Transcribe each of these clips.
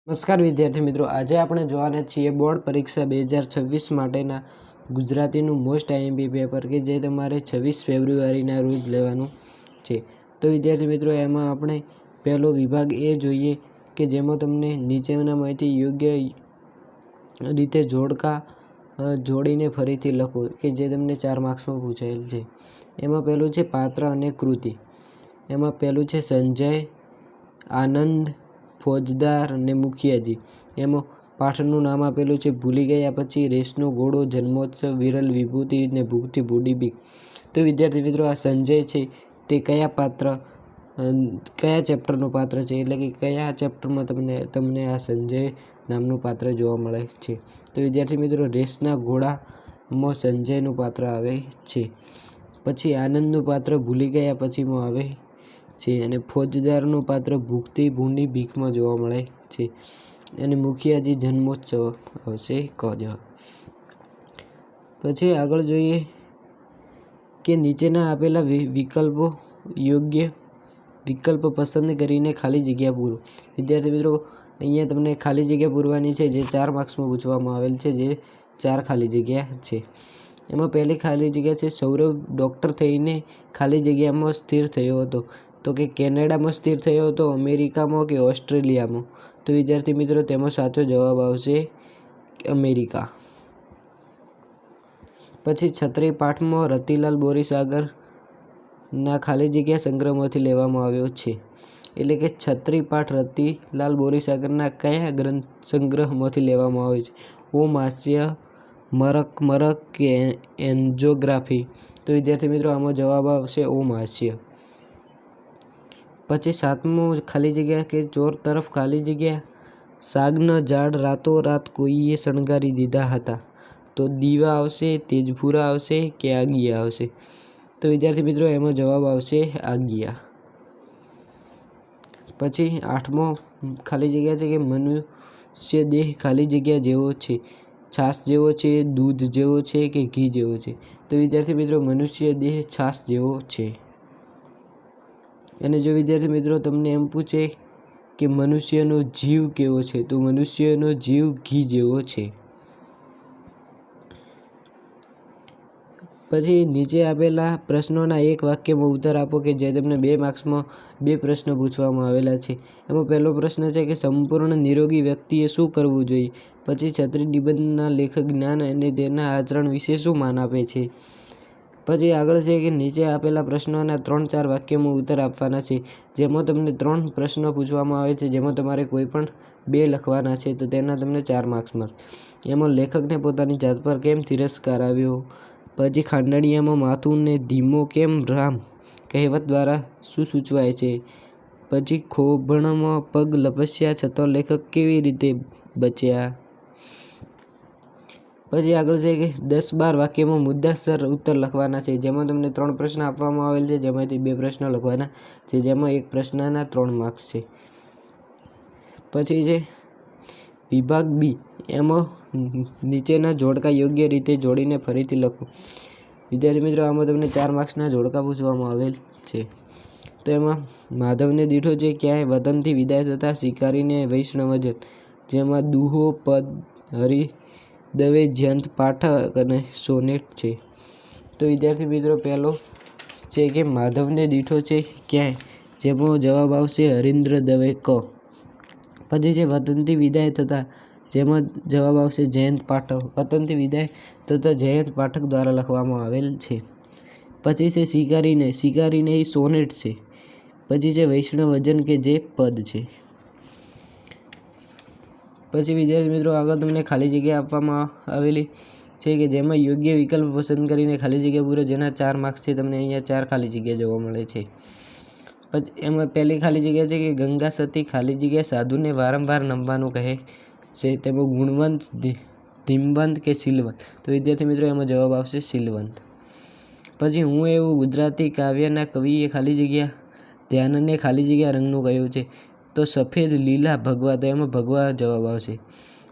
નમસ્કાર વિદ્યાર્થી મિત્રો, આજે આપણે જોવાના છીએ બોર્ડ પરીક્ષા 2026 માટેના ગુજરાતીનું મોસ્ટ આઈએમપી પેપર કે જે તમારે 26 ફેબ્રુઆરીના રોજ લેવાનું છે। તો વિદ્યાર્થી મિત્રો, એમાં આપણે પહેલો વિભાગ એ જોઈએ કે જેમાં તમને નીચેનામાંથી યોગ્ય રીતે જોડકા જોડીને ફરીથી લખો કે જે તમને 4 માર્ક્સમાં પૂછાયેલ છે। એમાં પહેલું છે પાત્ર અને કૃતિ। એમાં પહેલું છે સંજય, આનંદ, ફોજદાર અને મુખિયાજી। એમાં પાઠનું નામ આપેલું છે ભૂલી ગયા પછી, રેસનો ઘોડો, જન્મોત્સવ, વિરલ વિભૂતિ ને ભૂખથી બુડી બીક। તો વિદ્યાર્થી મિત્રો, આ સંજય છે તે કયા ચેપ્ટરનું પાત્ર છે, એટલે કે કયા ચેપ્ટરમાં તમને આ સંજય નામનું પાત્ર જોવા મળે છે। તો વિદ્યાર્થી મિત્રો, રેસના ઘોડામાં સંજયનું પાત્ર આવે છે। પછી આનંદનું પાત્ર ભૂલી ગયા પછીમાં આવે છે અને ફોજદારનું પાત્ર ભૂખથી બુડી બીકમાં જોવા મળે છે અને મુખિયાજી જન્મોત્સવ આવશે ક જ। પછી આગળ જોઈએ કે નીચેના આપેલા વિકલ્પો યોગ્ય વિકલ્પ પસંદ કરીને ખાલી જગ્યા પૂરો। વિદ્યાર્થી મિત્રો, અહીંયા તમને ખાલી જગ્યા પૂરવાની છે જે 4 માર્ક્સમાં પૂછવામાં આવેલ છે, જે 4 ખાલી જગ્યા છે। એમાં પહેલી ખાલી જગ્યા છે સૌરભ ડૉક્ટર થઈને ખાલી જગ્યામાં સ્થિર થયો હતો, તો કે કેનેડામાં સ્થિર થયો હતો, અમેરિકામાં કે ઓસ્ટ્રેલિયામાં। તો વિદ્યાર્થી મિત્રો, તેમાં સાચો જવાબ આવશે અમેરિકા। પછી છત્રી પાઠમાં રતિલાલ બોરીસાગરના ખાલી જગ્યા સંગ્રહમાંથી લેવામાં આવ્યો છે, એટલે કે છત્રી પાઠ રતિલાલ બોરીસાગરના કયા ગ્રંથ સંગ્રહમાંથી લેવામાં આવ્યો છે? ઓમ હાસ્ય, મરક મરક કે એન્જોગ્રાફી? તો વિદ્યાર્થી મિત્રો, આમાં જવાબ આવશે ઓમ હાસ્ય। પછી 7મું ખાલી જગ્યા કે ચોર તરફ ખાલી જગ્યા સાગના ઝાડ રાતોરાત કોઈએ શણગારી દીધા હતા, તો દીવા આવશે, તેજપુરા આવશે કે આગિયા આવશે? તો વિદ્યાર્થી મિત્રો, એમાં જવાબ આવશે આગિયા। પછી 8મો ખાલી જગ્યા છે કે મનુષ્ય દેહ ખાલી જગ્યા જેવો છે, છાશ જેવો છે, દૂધ જેવો છે કે ઘી જેવો છે? તો વિદ્યાર્થી મિત્રો, મનુષ્ય દેહ છાશ જેવો છે। અને જો વિદ્યાર્થી મિત્રો તમને એમ પૂછે કે મનુષ્યનો જીવ કેવો છે, તો મનુષ્યનો જીવ ઘી જેવો છે। પછી નીચે આપેલા પ્રશ્નોના એક વાક્યમાં ઉત્તર આપો કે જે તમને 2 માર્ક્સમાં 2 પ્રશ્ન પૂછવામાં આવેલા છે। એમાં પહેલો પ્રશ્ન છે કે સંપૂર્ણ નિરોગી વ્યક્તિએ શું કરવું જોઈએ? પછી છત્રી નિબંધના લેખક જ્ઞાન અને તેના આચરણ વિશે શું માન આપે છે? પછી આગળ છે કે નીચે આપેલા પ્રશ્નોના 3-4 વાક્યોમાં ઉત્તર આપવાના છે, જેમાં તમને 3 પ્રશ્નો પૂછવામાં આવે છે, જેમાં તમારે કોઈ પણ 2 લખવાના છે, તો તેના તમને 4 માર્ક્સ મળશે। એમાં લેખકને પોતાની જાત પર કેમ તિરસ્કાર આવ્યો? પછી ખાંડણીયામાં માથું ને ધીમો કેમ રામ કહેવત દ્વારા શું સૂચવાય છે? પછી ખોભણમાં પગ લપસ્યા છતાં લેખક કેવી રીતે બચ્યા? પછી આગળ છે કે 10-12 વાક્યમાં મુદ્દાસર ઉત્તર લખવાના છે, જેમાં તમને 3 પ્રશ્ન આપવામાં આવેલ છે, જેમાંથી 2 પ્રશ્ન લખવાના છે, જેમાં એક પ્રશ્નના 3 માર્ક્સ છે। પછી છે વિભાગ બી, એમાં નીચેના જોડકા યોગ્ય રીતે જોડીને ફરીથી લખો। વિદ્યાર્થી મિત્રો, આમાં તમને 4 માર્ક્સના જોડકા પૂછવામાં આવેલ છે। તો એમાં માધવને દીઠો છે ક્યાંય વતનથી વિદાય થતા શિકારીને વૈષ્ણવજન, જેમાં દુહો, પદ, હરિદવે, જયંત પાઠક અને સોનેટ છે। તો વિદ્યાર્થી મિત્રો, પહેલો છે કે માધવને દીઠો છે ક્યાંય, જેમાં જવાબ આવશે હરીન્દ્ર દવે ક। પછી છે વતનથી વિદાય થતા, જેમાં જવાબ આવશે જયંત પાઠક, વતનથી વિદાય થતા જયંત પાઠક દ્વારા લખવામાં આવેલ છે। પછી છે શિકારીને એ સોનેટ છે। પછી છે વૈષ્ણવજન કે જે પદ છે। પછી વિદ્યાર્થી મિત્રો, આગળ તમને ખાલી જગ્યા આપવામાં આવેલી છે કે જેમાં યોગ્ય વિકલ્પ પસંદ કરીને ખાલી જગ્યા પૂરો, જેના 4 માર્ક્સ છે। તમને અહીંયા 4 ખાલી જગ્યા જોવા મળે છે। પછી એમાં પહેલી ખાલી જગ્યા છે કે ગંગા સતી ખાલી જગ્યા સાધુને વારંવાર નમવાનું કહે છે, તેમાં ગુણવંત, ધીમવંત કે શીલવંત? તો વિદ્યાર્થી મિત્રો, એમાં જવાબ આવશે શીલવંત। પછી હું એવું ગુજરાતી કાવ્યના કવિએ ખાલી જગ્યા ધ્યાનને ખાલી જગ્યા રંગનું કહ્યું છે, તો સફેદ, લીલા, ભગવા? તો એમાં ભગવા જવાબ આવશે।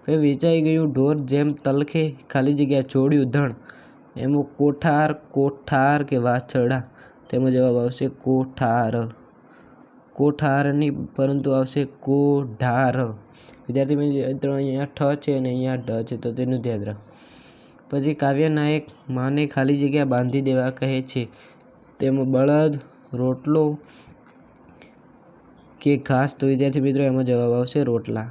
હવે વેચાઈ ગયું ઢોર જેમ તલખે ખાલી જગ્યા છોડ્યું ધણ, એમાં કોઠાર, કોઠાર કે વાછરડા? તેમાં જવાબ આવશે કોઠાર। કોઠારની, પરંતુ આવશે કોઢાર. વિદ્યાર્થી મિત્રો અહીંયા ઠ છે અને અહીંયા ઢ છે, તો તેનું ધ્યાન રાખો. પછી કાવ્ય નાયક માને ખાલી જગ્યા બાંધી દેવા કહે છે, તેમાં બળદ, રોટલો કે ઘાસ? તો વિદ્યાર્થી મિત્રો એમાં જવાબ આવશે રોટલા.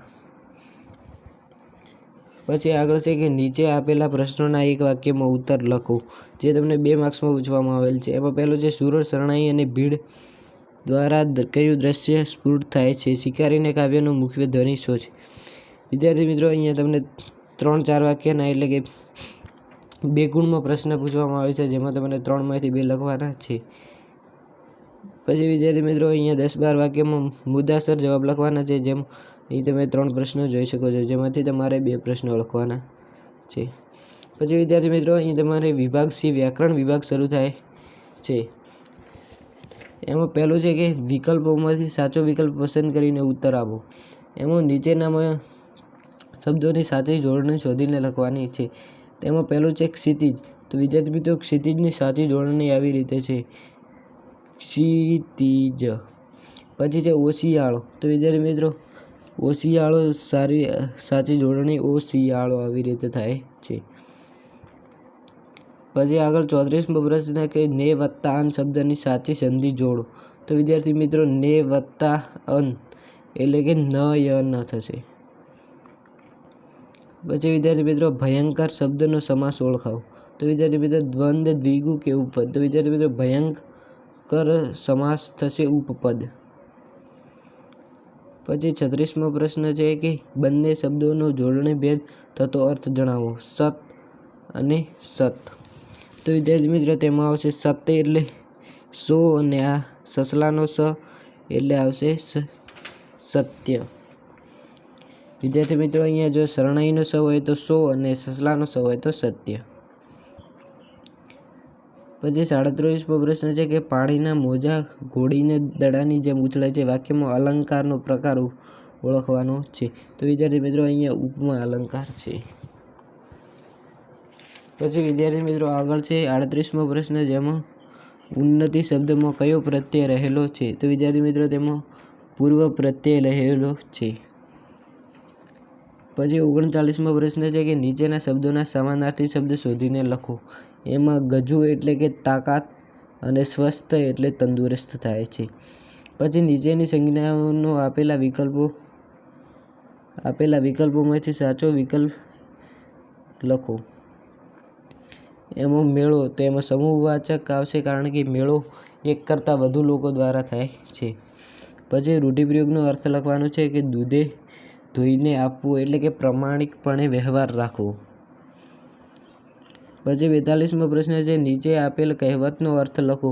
પછી આગળ છે કે નીચે આપેલા પ્રશ્નોના એક વાક્યમાં ઉત્તર લખો, જે તમને 2 માર્ક્સમાં પૂછવામાં આવેલ છે. એમાં પહેલું છે સુરત, શરણાઈ અને ભીડ દ્વારા કયું દ્રશ્ય સ્ફુટ થાય છે? શિકારીને કાવ્યનો મુખ્ય ધ્વનિ શું છે? વિદ્યાર્થી મિત્રો અહીંયા તમને 3-4 વાક્યના એટલે કે 2 ગુણમાં પ્રશ્ન પૂછવામાં આવે છે, જેમાં તમને 3માંથી 2 લખવાના છે. પછી વિદ્યાર્થી મિત્રો અહીંયા 10-12 વાક્યમાં મુદ્દાસર જવાબ લખવાના છે, જેમ અહીં તમે 3 પ્રશ્નો જોઈ શકો છો, જેમાંથી તમારે 2 પ્રશ્નો લખવાના છે. પછી વિદ્યાર્થી મિત્રો અહીં તમારે વિભાગ સી વ્યાકરણ વિભાગ શરૂ થાય છે. એમાં પહેલું છે કે વિકલ્પોમાંથી સાચો વિકલ્પ પસંદ કરીને ઉત્તર આપો. એમાં નીચેનામાં શબ્દોની સાચી જોડણી શોધીને લખવાની છે. તેમાં પહેલું છે ક્ષિતિજ. તો વિદ્યાર્થી મિત્રો ક્ષિતિજની સાચી જોડણી આવી રીતે છે, ક્ષિતિજ. પછી છે ઓશિયાળો. તો વિદ્યાર્થી મિત્રો ઓશિયાળો સાચી જોડણી ઓશિયાળો આવી રીતે થાય છે. પછી આગળ 34મો પ્રશ્ન કે ને વત્તા અન શબ્દની સાચી સંધિ જોડો. તો વિદ્યાર્થી મિત્રો ને વત્તા અન એટલે કે ન ય ન થશે. પછી વિદ્યાર્થી મિત્રો ભયંકર શબ્દનો સમાસ ઓળખાવો. તો વિદ્યાર્થી મિત્રો દ્વંદ્વ, દ્વિગુ કે ઉપપદ? તો વિદ્યાર્થી મિત્રો ભયંકર સમાસ થશે ઉપપદ. પછી 36મો પ્રશ્ન છે કે બંને શબ્દોનો જોડણી ભેદ થતો અર્થ જણાવો, સત અને સત. તો વિદ્યાર્થી મિત્રો તેમાં આવશે સત્ય એટલે સો અને આ સસલાનો સ એટલે આવશે સત્ય. વિદ્યાર્થી મિત્રો અહીંયા જો શરણાઈનો સ હોય તો સો અને સસલાનો સ હોય તો સત્ય. પછી 37મો પ્રશ્ન છે કે પાણીના મોજા ઘોડીને દડાની જેમ ઉછળે છે. વાક્યમાં અલંકારનો પ્રકાર ઓળખવાનો છે. તો વિદ્યાર્થી મિત્રો અહીંયા ઉપમા અલંકાર છે. પછી વિદ્યાર્થી મિત્રો આગળ છે 38મો પ્રશ્ન, જેમાં ઉન્નતિ શબ્દમાં કયો પ્રત્યય રહેલો છે? તો વિદ્યાર્થી મિત્રો તેમાં પૂર્વ પ્રત્યય રહેલો છે. પછી 39મો પ્રશ્ન છે કે નીચેના શબ્દોના સમાનાર્થી શબ્દ શોધીને લખો. એમાં ગજુ એટલે કે તાકાત અને સ્વસ્થ એટલે તંદુરસ્ત થાય છે. પછી નીચેની સંજ્ઞાઓનો આપેલા વિકલ્પોમાંથી સાચો વિકલ્પ લખો. એમાં મેળો, તો એમાં સમૂહવાચક આવશે, કારણ કે મેળો એક કરતાં વધુ લોકો દ્વારા થાય છે. પછી રૂઢિપ્રયોગનો અર્થ લખવાનો છે કે દૂધે ધોઈને આપવું એટલે કે પ્રમાણિકપણે વ્યવહાર રાખવો. પછી 42મો પ્રશ્ન છે નીચે આપેલ કહેવતનો અર્થ લખો.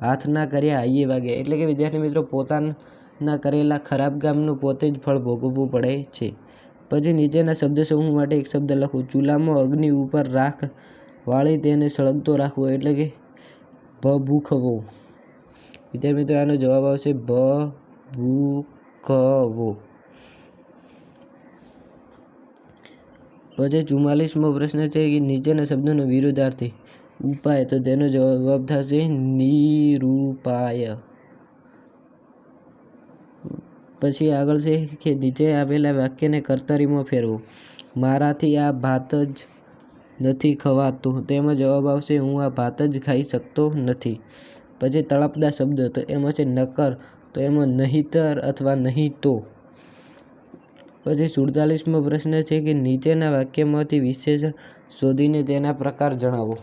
હાથના કર્યા હાઈએ વાગ્યા એટલે કે વિદ્યાર્થી મિત્રો પોતાના કરેલા ખરાબ કામનું પોતે જ ફળ ભોગવવું પડે છે. પછી નીચેના શબ્દ સમૂહ માટે એક શબ્દ લખો. ચૂલામાં અગ્નિ ઉપર રાખ વાળી તેને સળગતો રાખવો એટલે કે ભભૂખવો. વિદ્યાર્થી મિત્રો આનો જવાબ આવશે ભભૂખવો. પછી 44મો પ્રશ્ન છે કે નીચેના શબ્દોનો વિરુદ્ધાર્થી ઉપાય, તો તેનો જવાબ થશે નિરૂપાય. પછી આગળ છે કે નીચે આપેલા વાક્યને કર્તરીમાં ફેરવો. મારાથી આ ભાત જ નથી ખવાતું, તેમાં જવાબ આવશે હું આ ભાત જ ખાઈ શકતો નથી. પછી તળપદા શબ્દ, તો એમાં છે નકર, તો એમાં નહીતર અથવા નહીં તો. પછી 47મો પ્રશ્ન છે કે નીચેના વાક્યમાંથી વિશેષણ શોધીને તેના પ્રકાર જણાવો.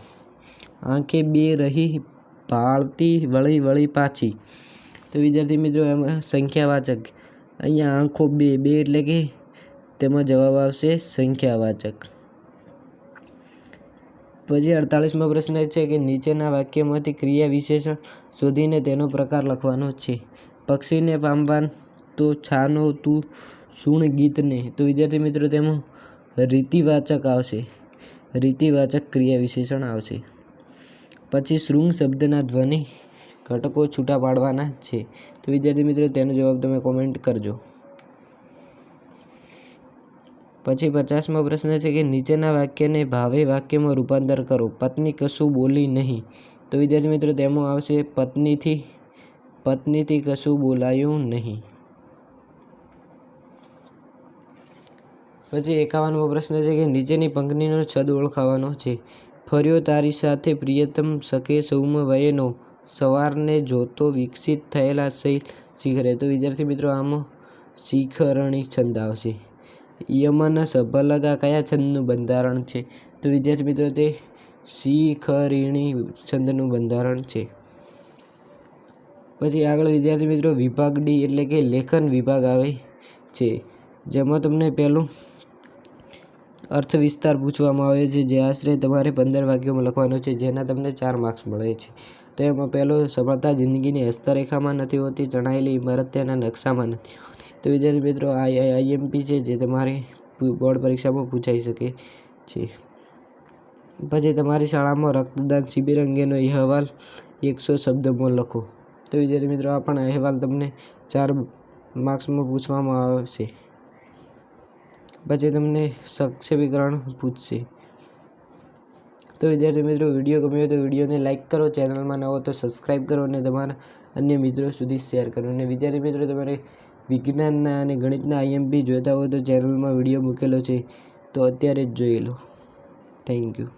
આંખે બે રહી ભાળતી વળી વળી પાછી. તો વિદ્યાર્થી મિત્રો એમાં સંખ્યાવાચક, અહીંયા આંખો બે એટલે કે તેમાં જવાબ આવશે સંખ્યાવાચક. પછી 48મો પ્રશ્ન છે કે નીચેના વાક્યમાંથી ક્રિયા વિશેષણ શોધીને તેનો પ્રકાર લખવાનો છે. પક્ષીને પામવાન તો છાનો તું સુણ ગીતને. તો વિદ્યાર્થી મિત્રો તેમાં રીતિવાચક આવશે, રીતિવાચક ક્રિયા વિશેષણ આવશે. પછી શૃંગ શબ્દના ધ્વનિ ઘટકો છૂટા પાડવાના છે. તો વિદ્યાર્થી મિત્રો તેનો જવાબ તમે કોમેન્ટ કરજો. પછી 50મો પ્રશ્ન છે કે નીચેના વાક્યને ભાવે વાક્યમાં રૂપાંતર કરો. પત્ની કશું બોલી નહીં. તો વિદ્યાર્થી મિત્રો તેમાં આવશે પત્નીથી પત્નીથી કશું બોલાયું નહીં. પછી 51મો પ્રશ્ન છે કે નીચેની પંક્તિનો છંદ ઓળખાવાનો છે. ફર્યો તારી સાથે પ્રિયતમ સખે સૌમ વયનો, સવારને જોતો વિકસિત થયેલા શૈલ શિખરે. તો વિદ્યાર્થી મિત્રો આમાં શિખરણી છંદ આવશે. યમન સભલગા કયા છંદનું બંધારણ છે? તો વિદ્યાર્થી મિત્રો તે શિખરિણી છંદનું બંધારણ છે. પછી આગળ વિદ્યાર્થી મિત્રો વિભાગ ડી એટલે કે લેખન વિભાગ આવે છે, જેમાં તમને પહેલું અર્થ વિસ્તાર પૂછવામાં આવે છે, જે આશરે તમારે 15 વાક્યોમાં લખવાનો છે, જેના તમને 4 માર્ક્સ મળે છે. તો એમાં પહેલો, સફળતા જિંદગીની હસ્તરેખામાં નથી હોતી, ચણાયેલી ઇમારત તેના નકશામાં નથી હોતી. તો વિદ્યાર્થી મિત્રો આ આઈએમપી છે, જે તમારે બોર્ડ પરીક્ષામાં પૂછાઈ શકે છે. પછી તમારી શાળામાં રક્તદાન શિબિર અંગેનો અહેવાલ 100 શબ્દોમાં લખો. તો વિદ્યાર્થી મિત્રો આ પણ અહેવાલ તમને 4 માર્ક્સમાં પૂછવામાં આવશે. પછી તમને સંક્ષેપીકરણ પૂછશે. તો વિદ્યાર્થી મિત્રો વિડીયો ગમ્યો તો વિડીયોને લાઇક કરો, ચેનલમાં નવો તો સબસ્ક્રાઈબ કરો અને તમારા અન્ય મિત્રો સુધી શેર કરો. અને વિદ્યાર્થી મિત્રો તમારે વિજ્ઞાનના અને ગણિતના આઈએમપી જોઈતા હોય તો ચેનલમાં વિડીયો મૂકેલો છે, તો અત્યારે જ જોઈ લો. Thank you.